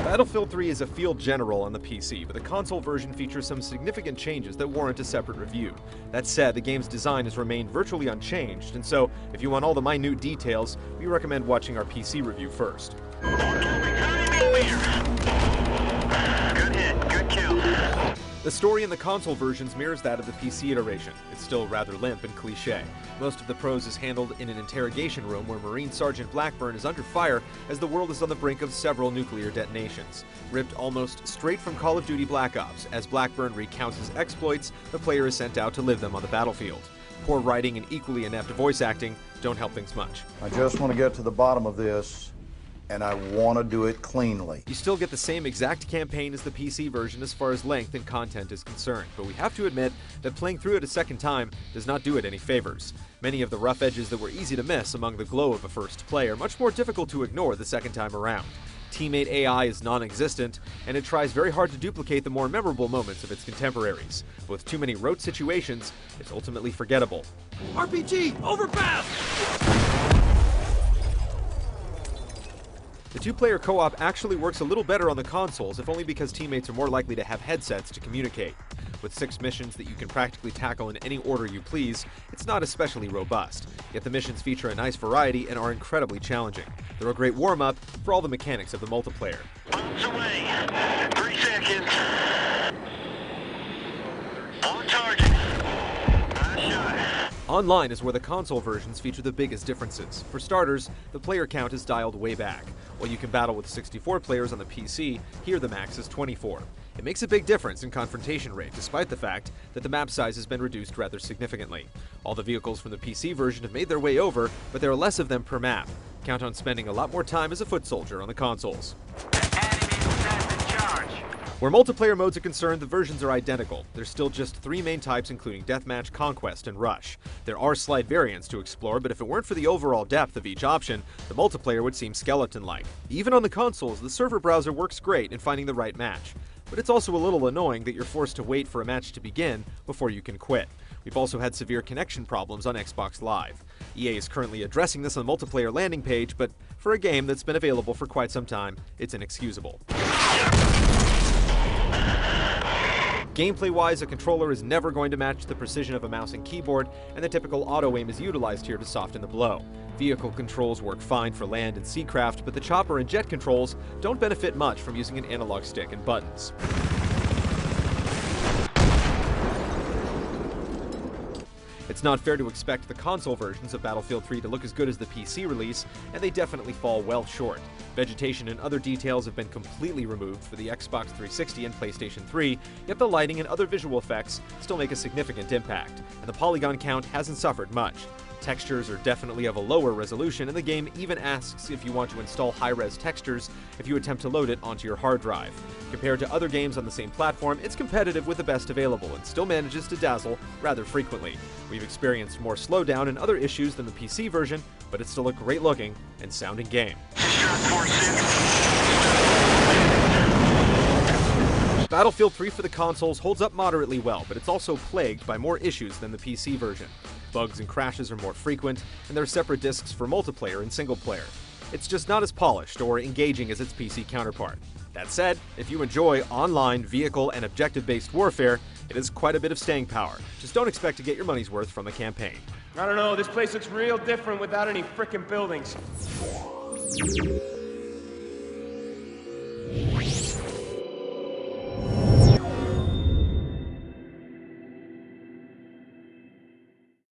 Battlefield 3 is a field general on the PC, but the console version features some significant changes that warrant a separate review. That said, the game's design has remained virtually unchanged, and so, if you want all the minute details, we recommend watching our PC review first. Good hit, good kill. The story in the console versions mirrors that of the PC iteration. It's still rather limp and cliché. Most of the prose is handled in an interrogation room where Marine Sergeant Blackburn is under fire as the world is on the brink of several nuclear detonations. Ripped almost straight from Call of Duty Black Ops, as Blackburn recounts his exploits, the player is sent out to live them on the battlefield. Poor writing and equally inept voice acting don't help things much. I just want to get to the bottom of this, and I want to do it cleanly. You still get the same exact campaign as the PC version as far as length and content is concerned, but we have to admit that playing through it a second time does not do it any favors. Many of the rough edges that were easy to miss among the glow of a first play are much more difficult to ignore the second time around. Teammate AI is non-existent, and it tries very hard to duplicate the more memorable moments of its contemporaries. But with too many rote situations, it's ultimately forgettable. RPG, overpass! The two-player co-op actually works a little better on the consoles, if only because teammates are more likely to have headsets to communicate. With 6 missions that you can practically tackle in any order you please, it's not especially robust. Yet the missions feature a nice variety and are incredibly challenging. They're a great warm-up for all the mechanics of the multiplayer. Bombs away. 3 seconds. On target. Nice shot. Online is where the console versions feature the biggest differences. For starters, the player count is dialed way back. While you can battle with 64 players on the PC, here the max is 24. It makes a big difference in confrontation rate, despite the fact that the map size has been reduced rather significantly. All the vehicles from the PC version have made their way over, but there are less of them per map. Count on spending a lot more time as a foot soldier on the consoles. Where multiplayer modes are concerned, the versions are identical. There's still just 3 main types, including Deathmatch, Conquest, and Rush. There are slight variants to explore, but if it weren't for the overall depth of each option, the multiplayer would seem skeleton-like. Even on the consoles, the server browser works great in finding the right match. But it's also a little annoying that you're forced to wait for a match to begin before you can quit. We've also had severe connection problems on Xbox Live. EA is currently addressing this on the multiplayer landing page, but for a game that's been available for quite some time, it's inexcusable. Gameplay-wise, a controller is never going to match the precision of a mouse and keyboard, and the typical auto-aim is utilized here to soften the blow. Vehicle controls work fine for land and seacraft, but the chopper and jet controls don't benefit much from using an analog stick and buttons. It's not fair to expect the console versions of Battlefield 3 to look as good as the PC release, and they definitely fall well short. Vegetation and other details have been completely removed for the Xbox 360 and PlayStation 3, yet the lighting and other visual effects still make a significant impact, and the polygon count hasn't suffered much. Textures are definitely of a lower resolution, and the game even asks if you want to install high-res textures if you attempt to load it onto your hard drive. Compared to other games on the same platform, it's competitive with the best available and still manages to dazzle rather frequently. We've experienced more slowdown and other issues than the PC version, but it's still a great-looking and sounding game. Battlefield 3 for the consoles holds up moderately well, but it's also plagued by more issues than the PC version. Bugs and crashes are more frequent, and there are separate discs for multiplayer and single-player. It's just not as polished or engaging as its PC counterpart. That said, if you enjoy online, vehicle, and objective-based warfare, it has quite a bit of staying power. Just don't expect to get your money's worth from a campaign. I don't know, this place looks real different without any frickin' buildings.